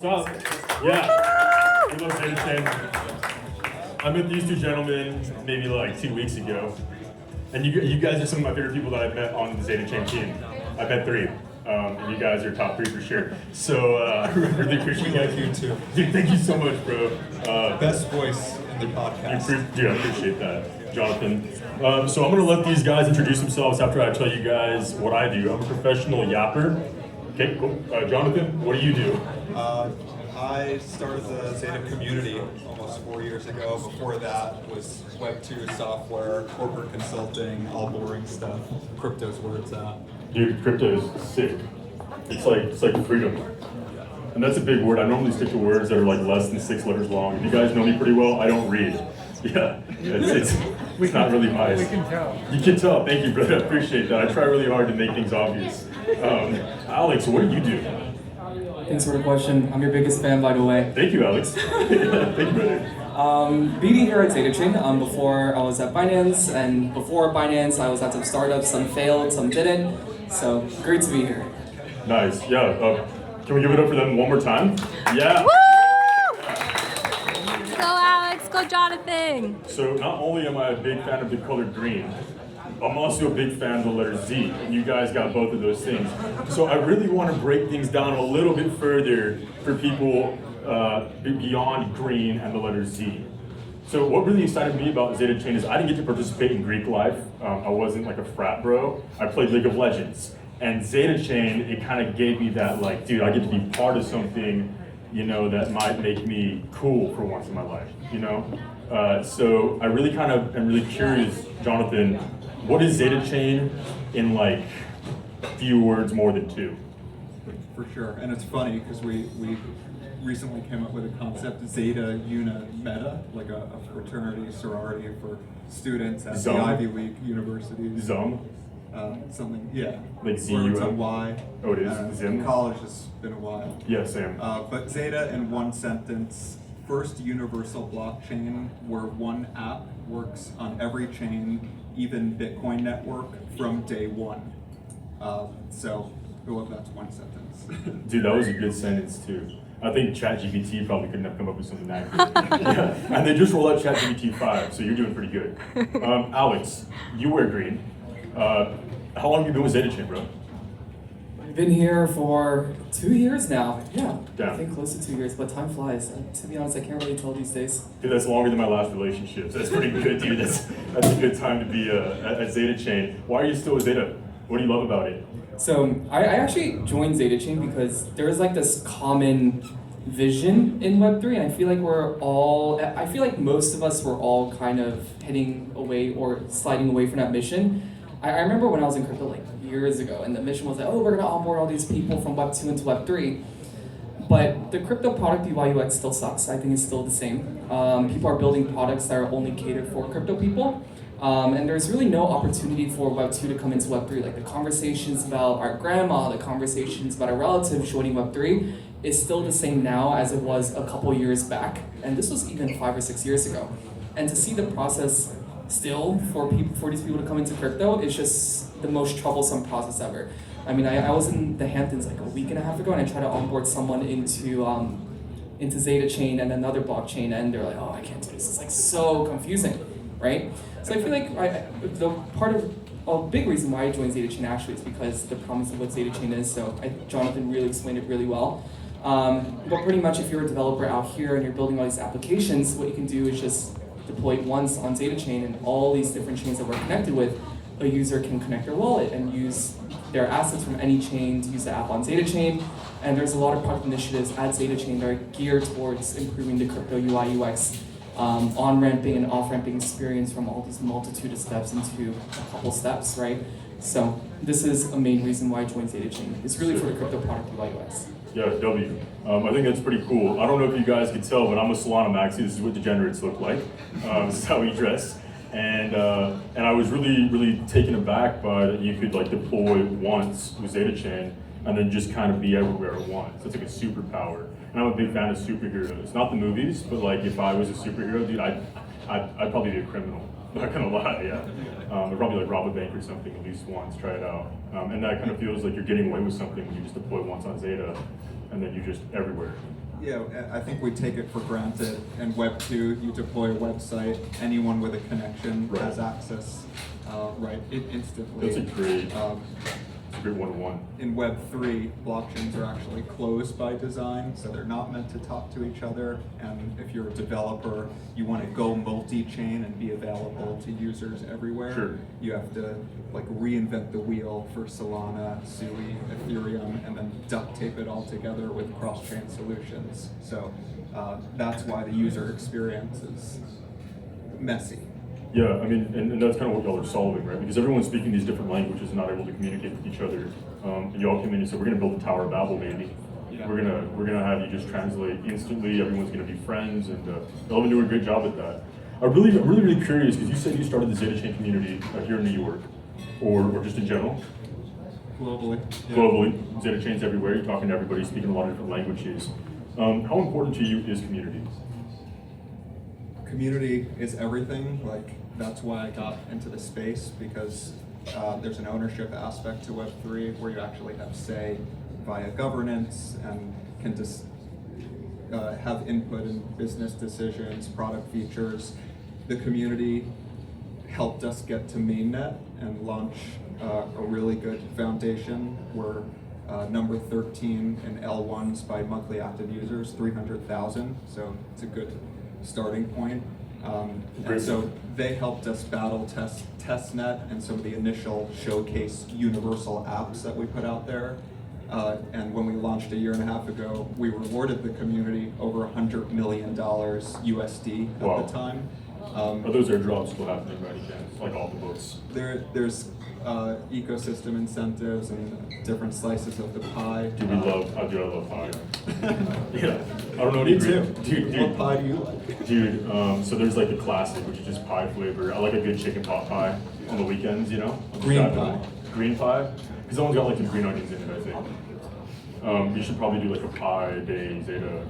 What's up? Yeah, we love ZetaChain. I met these two gentlemen maybe like 2 weeks ago, and you guys are some of my favorite people that I've met on the ZetaChain team. I've met three, and you guys are top three for sure. So I really appreciate you guys. We like you too. Dude, thank you so much, bro. Best voice in the podcast. Dude, I appreciate that, Jonathan. So I'm gonna let these guys introduce themselves after I tell you guys what I do. I'm a professional yapper. Okay, cool. Jonathan, what do you do? I started the Zeta community almost 4 years ago. Before that was Web2 software, corporate consulting, all boring stuff. Crypto's where it's at. Dude, crypto is sick. It's like freedom. And that's a big word. I normally stick to words that are like less than 6 letters long. If you guys know me pretty well, I don't read. Yeah, it's not really my. We can tell. You can tell. Thank you, brother. I appreciate that. I try really hard to make things obvious. Alex, what do you do? Thanks for the question. I'm your biggest fan, by the way. Thank you, Alex. Thank you, brother. BD here at ZetaChain. Before I was at Binance, and before Binance, I was at some startups. Some failed, some didn't. So great to be here. Nice. Yeah. Can we give it up for them one more time? Yeah. Woo! Go Alex, go Jonathan. So not only am I a big fan of the color green, I'm also a big fan of the letter Z, and you guys got both of those things. So I really want to break things down a little bit further for people beyond green and the letter Z. So what really excited me about ZetaChain is I didn't get to participate in Greek life. I wasn't like a frat bro. I played League of Legends. And ZetaChain, it kind of gave me that like, dude, I get to be part of something, you know, that might make me cool for once in my life, you know? So I really kind of am really curious, Jonathan, what is ZetaChain in like a few words more than two? For sure. And it's funny because we recently came up with a concept, Zeta Una Meta, like a fraternity, sorority for students at the Ivy League universities. Zom? Something, yeah. Like Words Z-U-M? on Y. Oh, it is? Zim? In college, it's been a while. Yeah, Sam. But Zeta, in one sentence, first universal blockchain where one app works on every chain, even Bitcoin network, from day one. So, well, that's one sentence. Dude, that was a good sentence too. I think ChatGPT probably couldn't have come up with something that good. Yeah. And they just rolled out ChatGPT 5, so you're doing pretty good. Alex, you wear green. How long have you been with ZetaChain, bro? I've been here for 2 years now. Yeah, Damn. I think close to 2 years, but time flies. To be honest, I can't really tell these days. Dude, that's longer than my last relationship. So that's pretty good, dude. That's a good time to be at ZetaChain. Why are you still with Zeta? What do you love about it? So I actually joined ZetaChain because there's like this common vision in Web3, and I feel like most of us were all kind of heading away or sliding away from that mission. I remember when I was in crypto like years ago, and the mission was like, oh, we're gonna onboard all these people from Web 2 into Web 3. But the crypto product UI UX still sucks. I think it's still the same. People are building products that are only catered for crypto people. And there's really no opportunity for Web 2 to come into Web 3. Like the conversations about our grandma, the conversations about our relatives joining Web 3 is still the same now as it was a couple years back. And this was even 5 or 6 years ago. And to see the process still for these people to come into crypto is just the most troublesome process ever. I mean, I was in the Hamptons like a week and a half ago, and I tried to onboard someone into ZetaChain and another blockchain, and they're like, oh, I can't do this. It's like so confusing, right? So I feel like a big reason why I joined ZetaChain actually is because the promise of what ZetaChain is. So Jonathan really explained it really well. But pretty much if you're a developer out here and you're building all these applications, what you can do is just deploy it once on ZetaChain, and all these different chains that we're connected with, a user can connect their wallet and use their assets from any chain to use the app on ZetaChain. And there's a lot of product initiatives at ZetaChain that are geared towards improving the crypto UI UX, on-ramping and off-ramping experience from all these multitude of steps into a couple steps, right? So this is a main reason why I joined ZetaChain. It's really for the crypto product UI UX. Yeah, W. I think that's pretty cool. I don't know if you guys can tell, but I'm a Solana maxi. This is what degenerates look like. This is how we dress. And I was really taken aback by that you could like deploy once with ZetaChain and then just kind of be everywhere at once. It's like a superpower. And I'm a big fan of superheroes. Not the movies, but like if I was a superhero, dude, I'd probably be a criminal. Not gonna lie, yeah. I'd probably like rob a bank or something at least once, try it out. And that kind of feels like you're getting away with something when you just deploy once on Zeta, and then you're just everywhere. Yeah, I think we take it for granted. In Web 2, you deploy a website, anyone with a connection Right. has access, instantly. That's a great one-to-one. In Web 3, blockchains are actually closed by design, so they're not meant to talk to each other. And if you're a developer, you want to go multi-chain and be available to users everywhere. Sure. You have to reinvent the wheel for Solana, Sui, Ethereum, and then duct tape it all together with cross-chain solutions. So that's why the user experience is messy. Yeah, I mean, and that's kind of what y'all are solving, right? Because everyone's speaking these different languages and not able to communicate with each other. And y'all came in and said, we're gonna build the Tower of Babel, maybe. Yeah. We're gonna have you just translate instantly. Everyone's gonna be friends, and y'all been doing a great job at that. I'm really curious because you said you started the ZetaChain community here in New York, or just in general. Globally. Yeah. Globally, ZetaChain's everywhere. You're talking to everybody, speaking a lot of different languages. How important to you is community? Community is everything. That's why I got into the space, because there's an ownership aspect to Web3 where you actually have say via governance and can just have input in business decisions, product features. The community helped us get to mainnet and launch a really good foundation. We're number 13 in L1s by monthly active users, 300,000, so it's a good starting point. And so they helped us battle testnet and some of the initial showcase universal apps that we put out there. And when we launched a year and a half ago, we rewarded the community over $100 million USD at Wow. the time. Are those airdrops still happening by any chance? Like all the books? There's ecosystem incentives and different slices of the pie. I love pie. Yeah, I don't know Me any too. Dude, What pie do you like? Dude, so there's like the classic, which is just pie flavor. I like a good chicken pot pie on the weekends, you know? Green pie. Green pie? Because that one's got like some green onions in it, I think. You should probably do like a pie day Zeta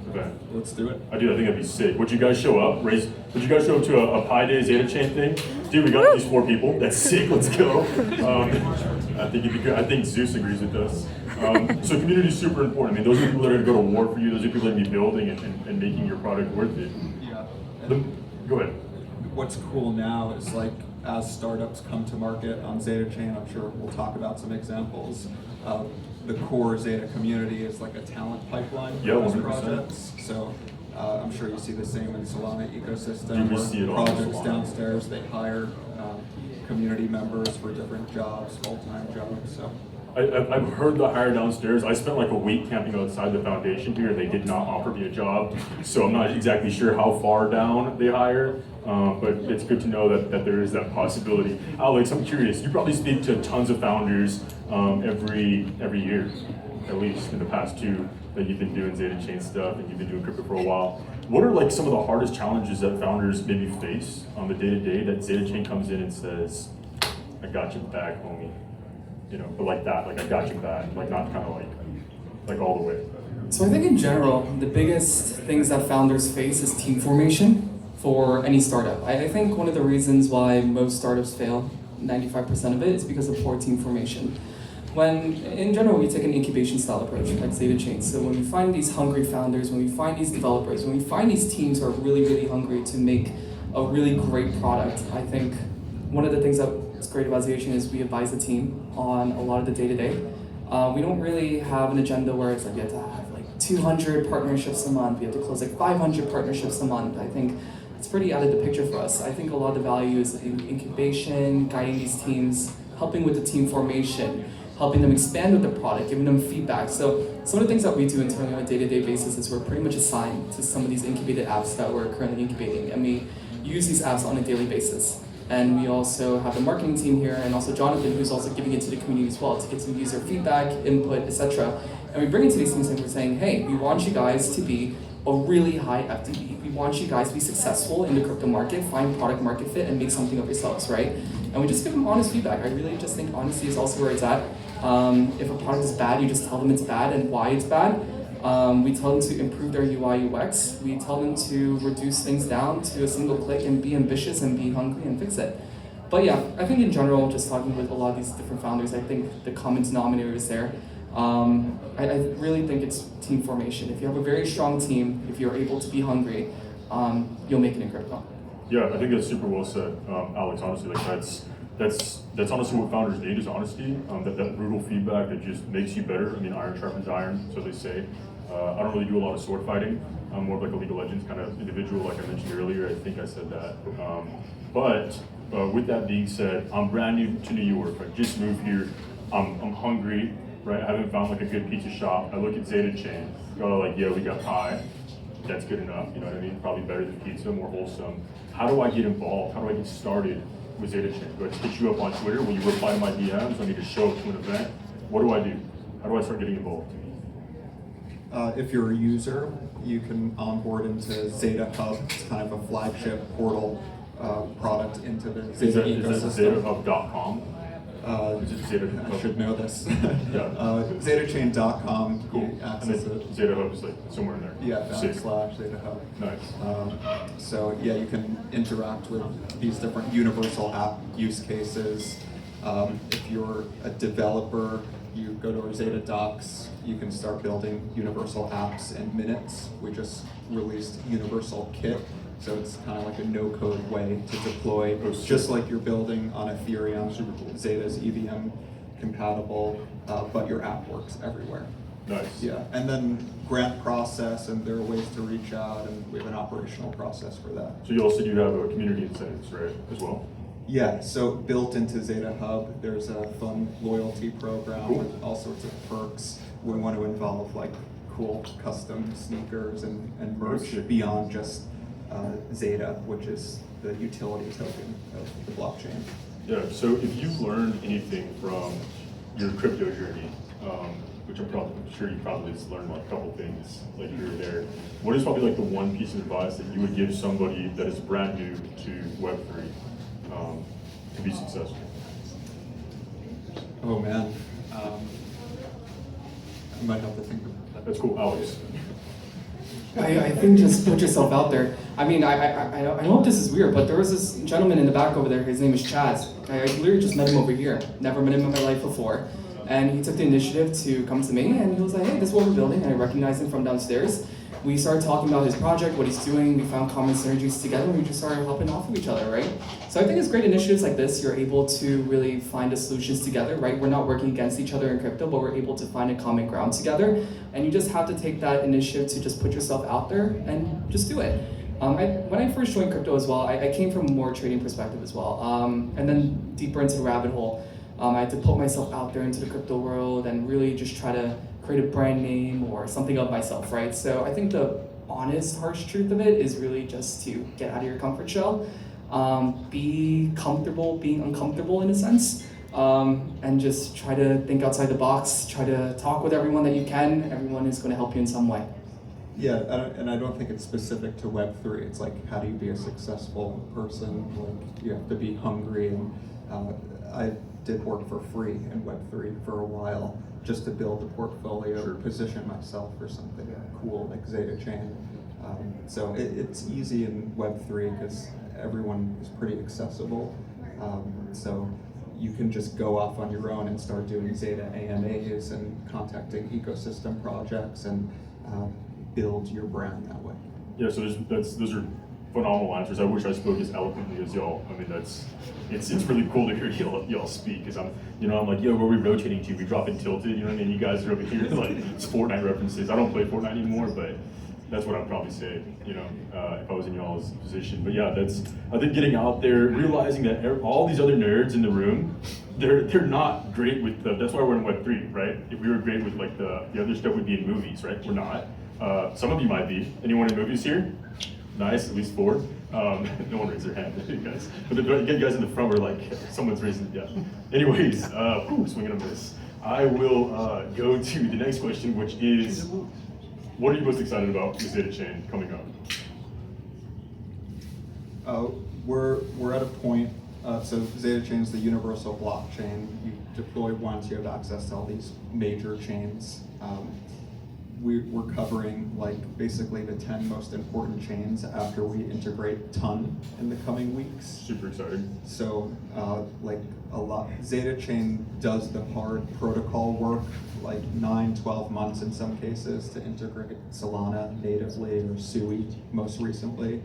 event. Let's do it. I think that'd be sick. Would you guys show up? Would you guys show up to a Pi Day ZetaChain thing? Dude, we got these 4 people. That's sick. Let's go. I think it'd be good. I think Zeus agrees with us. So community is super important. I mean, those are the people that are going to go to war for you. Those are the people that are going to be building and making your product worth it. Yeah. Go ahead. What's cool now is as startups come to market on ZetaChain, I'm sure we'll talk about some examples. The core Zeta community is like a talent pipeline for Yeah, those 100%. projects. So I'm sure you see the same in Solana ecosystem. Yeah, we where see it all in projects Solana. downstairs, they hire community members for different jobs, full-time jobs. So I've heard the hire downstairs. I spent like a week camping outside the foundation here, and they did not offer me a job. So I'm not exactly sure how far down they hire, but it's good to know that there is that possibility. Alex, I'm curious. You probably speak to tons of founders every year, at least in the past 2 that you've been doing ZetaChain stuff and you've been doing crypto for a while. What are like some of the hardest challenges that founders maybe face on the day-to-day that ZetaChain comes in and says, "I got your back, homie." You know, but like that, like I got you back, like not kind of like all the way. So I think in general, the biggest things that founders face is team formation for any startup. I think one of the reasons why most startups fail, 95% of it, is because of poor team formation. When, in general, we take an incubation style approach like ZetaChain. So when we find these hungry founders, when we find these developers, when we find these teams who are really, really hungry to make a really great product, I think one of the things that's great about ZetaChain is we advise the team on a lot of the day-to-day. We don't really have an agenda where it's like we have to have like 200 partnerships a month, we have to close like 500 partnerships a month. I think it's pretty out of the picture for us. I think a lot of the value is in incubation, guiding these teams, helping with the team formation, helping them expand with the product, giving them feedback. So some of the things that we do internally on a day-to-day basis is we're pretty much assigned to some of these incubated apps that we're currently incubating, and we use these apps on a daily basis. And we also have the marketing team here, and also Jonathan, who's also giving it to the community as well to get some user feedback, input, etc. And we bring it to these teams and we're saying, hey, we want you guys to be a really high FTP. We want you guys to be successful in the crypto market, find product market fit, and make something of yourselves, right? And we just give them honest feedback. I really just think honesty is also where it's at. If a product is bad, you just tell them it's bad and why it's bad. We tell them to improve their UI UX. We tell them to reduce things down to a single click and be ambitious and be hungry and fix it. But yeah, I think in general, just talking with a lot of these different founders, I think the common denominator is there. I really think it's team formation. If you have a very strong team, if you're able to be hungry, you'll make it in crypto. Yeah, I think that's super well said, Alex. Honestly, like that's honestly what founders need is honesty. That brutal feedback that just makes you better. I mean, iron sharpens iron, so they say. I don't really do a lot of sword fighting. I'm more of like a League of Legends kind of individual, like I mentioned earlier. I think I said that. But with that being said, I'm brand new to New York. I just moved here. I'm hungry, right? I haven't found like a good pizza shop. I look at ZetaChain. Go like, yeah, we got pie. That's good enough. You know what I mean? Probably better than pizza, more wholesome. How do I get involved? How do I get started with ZetaChain? Do I just hit you up on Twitter? Will you reply to my DMs? Do I need to show up to an event? What do I do? How do I start getting involved? If you're a user, you can onboard into Zeta Hub. It's kind of a flagship portal product into the Zeta ecosystem. Is that ZetaHub.com? Is it Zeta? I should know this. Yeah. ZetaChain.com. Cool. You And access then it. Zeta Hub is like somewhere in there. Yeah, Sick. / Zeta Hub. Nice. So yeah, you can interact with these different universal app use cases. If you're a developer, you go to our Zeta Docs, you can start building universal apps in minutes. We just released Universal Kit, so it's kind of like a no-code way to deploy, just like you're building on Ethereum. Super cool. Zeta's EVM compatible, but your app works everywhere. Nice. Yeah, and then grant process, and there are ways to reach out, and we have an operational process for that. So you also do have a community incentives, right, as well? Yeah, so built into Zeta Hub, there's a fun loyalty program Cool. with all sorts of perks. We want to involve like cool custom sneakers and merch Okay. beyond just Zeta, which is the utility token of the blockchain. Yeah, so if you learned anything from your crypto journey, which I'm sure you probably just learned like a couple things like here or there, what is probably like the one piece of advice that you would give somebody that is brand new to Web3 to be successful? Oh man, I might have to think about that. That's cool, Alex. I think just put yourself out there. I mean, I know this is weird, but there was this gentleman in the back over there. His name is Chaz. I literally just met him over here. Never met him in my life before. And he took the initiative to come to me, and he was like, hey, this is what we're building. And I recognized him from downstairs. We started talking about his project, what he's doing. We found common synergies together, and we just started helping off of each other, right? So I think it's great initiatives like this. You're able to really find the solutions together, right? We're not working against each other in crypto, but we're able to find a common ground together. And you just have to take that initiative to just put yourself out there and just do it. When I first joined crypto as well, I came from a more trading perspective as well. And then deeper into the rabbit hole, I had to put myself out there into the crypto world and really just try to create a brand name or something of myself, right? So I think the honest, harsh truth of it is really just to get out of your comfort shell, be comfortable being uncomfortable in a sense, and just try to think outside the box, try to talk with everyone that you can. Everyone is going to help you in some way. Yeah, and I don't think it's specific to Web3. It's like, how do you be a successful person? Like, you have to be hungry, and I did work for free in Web3 for a while just to build a portfolio, Sure. Position myself for something cool like ZetaChain. So it's easy in Web3 because everyone is pretty accessible. So you can just go off on your own and start doing Zeta AMAs and contacting ecosystem projects and build your brand that way. Yeah, so those are phenomenal answers. I wish I spoke as eloquently as y'all. I mean, it's really cool to hear y'all speak, because I'm like, yo, where are we rotating to? We drop in Tilted, you know what I mean? You guys are over here like it's Fortnite references. I don't play Fortnite anymore, but that's what I'd probably say, if I was in y'all's position. But yeah, I think getting out there, realizing that all these other nerds in the room, they're not great with that's why we're in Web3, right? If we were great with like the other stuff, we'd be in movies, right? We're not. Some of you might be. Anyone in movies here? Nice, at least 4. No one raised their hand, you guys. But the guys in the front were like, someone's raising, yeah. Anyways, swing and a miss. I will go to the next question, which is, what are you most excited about with ZetaChain coming up? We're at a point, so ZetaChain is the universal blockchain. You deploy once, you have access to all these major chains. we're covering like basically the 10 most important chains after we integrate Ton in the coming weeks. Super exciting. So like a lot, ZetaChain does the hard protocol work, like 9-12 months in some cases to integrate Solana natively, or SUI most recently.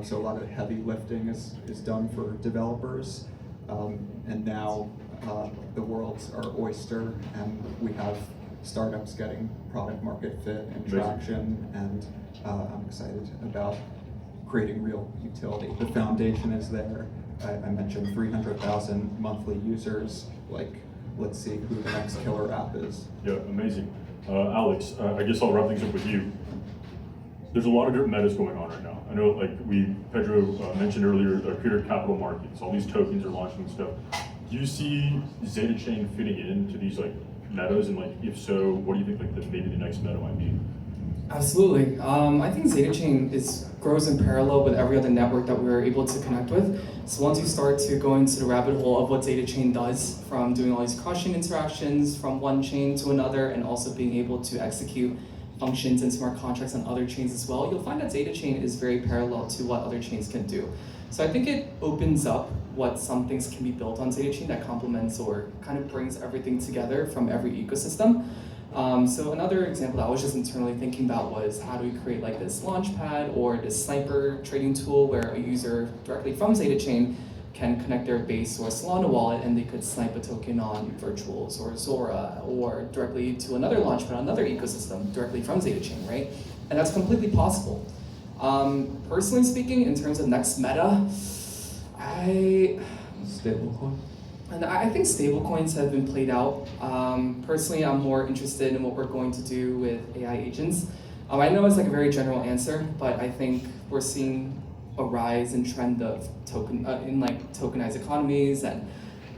So a lot of heavy lifting is done for developers. And now the world's our oyster, and we have startups getting product market fit and traction, and I'm excited about creating real utility. The foundation is there. I mentioned 300,000 monthly users. Like, let's see who the next killer app is. Yeah, amazing. Alex, I guess I'll wrap things up with you. There's a lot of different metas going on right now. I know, like Pedro mentioned earlier, creator capital markets, all these tokens are launching and stuff. Do you see ZetaChain fitting into these like metas, and like if so, what do you think like maybe the next meta might be? Absolutely. I think ZetaChain grows in parallel with every other network that we're able to connect with. So once you start to go into the rabbit hole of what ZetaChain does, from doing all these cross-chain interactions from one chain to another, and also being able to execute functions and smart contracts on other chains as well, you'll find that ZetaChain is very parallel to what other chains can do. So I think it opens up what some things can be built on ZetaChain that complements or kind of brings everything together from every ecosystem. So another example that I was just internally thinking about was, how do we create like this launchpad or this sniper trading tool where a user directly from ZetaChain can connect their base or Solana wallet, and they could snipe a token on Virtuals or Zora, or directly to another launchpad, another ecosystem directly from ZetaChain, right? And that's completely possible. Personally speaking, in terms of next meta, Stablecoin. And I think stablecoins have been played out. Personally, I'm more interested in what we're going to do with AI agents. I know it's like a very general answer, but I think we're seeing a rise in trend of tokenized economies and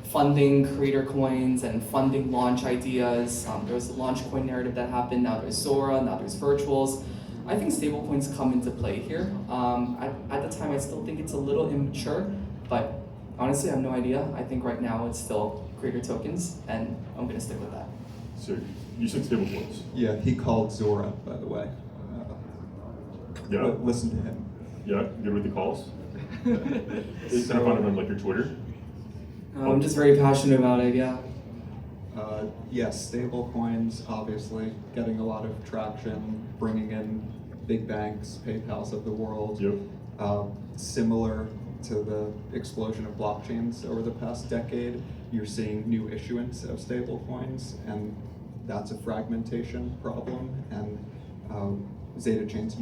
funding creator coins and funding launch ideas. There was the launch coin narrative that happened. Now there's Zora. Now there's Virtuals. I think stablecoins come into play here. At the time, I still think it's a little immature, but honestly, I have no idea. I think right now it's still creator tokens, and I'm going to stick with that. So you said stablecoins. Yeah, he called Zora, by the way. Yeah. Listen to him. Yeah, good with the calls. Can I find it on like your Twitter? I'm just very passionate about it, yeah. Yes, stable coins, obviously, getting a lot of traction, bringing in big banks, PayPals of the world. Yep. Similar to the explosion of blockchains over the past decade, you're seeing new issuance of stable coins, and that's a fragmentation problem. And ZetaChain's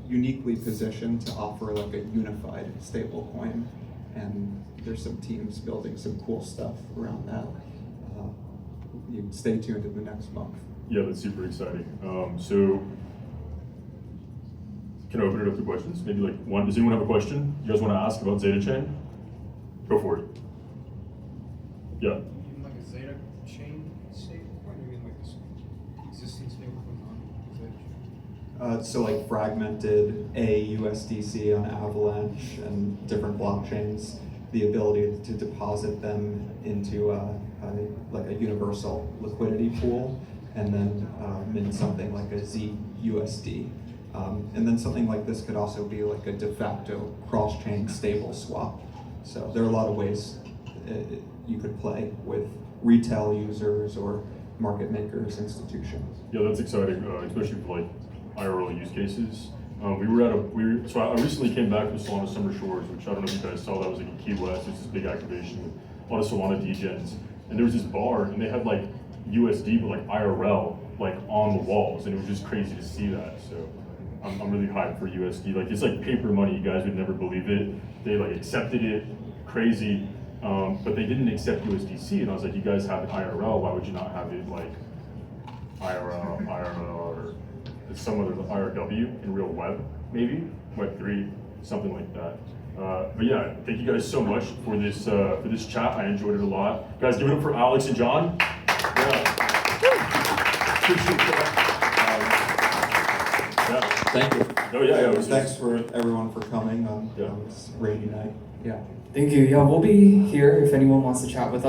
uniquely positioned to offer like a unified stable coin, and there's some teams building some cool stuff around that. You stay tuned in the next month. Yeah, that's super exciting. So can I open it up to questions? Maybe like one. Does anyone have a question you guys want to ask about ZetaChain? Go for it. Yeah. You mean like a ZetaChain stablecoin, or you mean like this existing stablecoin on ZetaChain? So like fragmented AUSDC on Avalanche and different blockchains, the ability to deposit them into like a universal liquidity pool, and then mint something like a ZUSD. And then something like this could also be like a de facto cross-chain stable swap. So there are a lot of ways you could play with retail users or market makers, institutions. Yeah, that's exciting, especially for like IRL use cases. So I recently came back from Solana Summer Shores, which I don't know if you guys saw. That was like in Key West. It's this big activation with a lot of Solana degens, and there was this bar, and they had like USD, but like IRL, like on the walls, and it was just crazy to see that. So I'm really hyped for USD. Like, it's like paper money. You guys would never believe it. They like accepted it, crazy, but they didn't accept USDC. And I was like, you guys have it IRL. Why would you not have it like IRL, or some other IRW in real web, maybe Web3, something like that. But yeah, thank you guys so much for this chat. I enjoyed it a lot. Guys, give it up for Alex and John. Yeah. Yeah. Thank you. Oh yeah, yeah. Thanks for everyone for coming on this rainy night. Yeah. Thank you. Yeah, we'll be here if anyone wants to chat with us.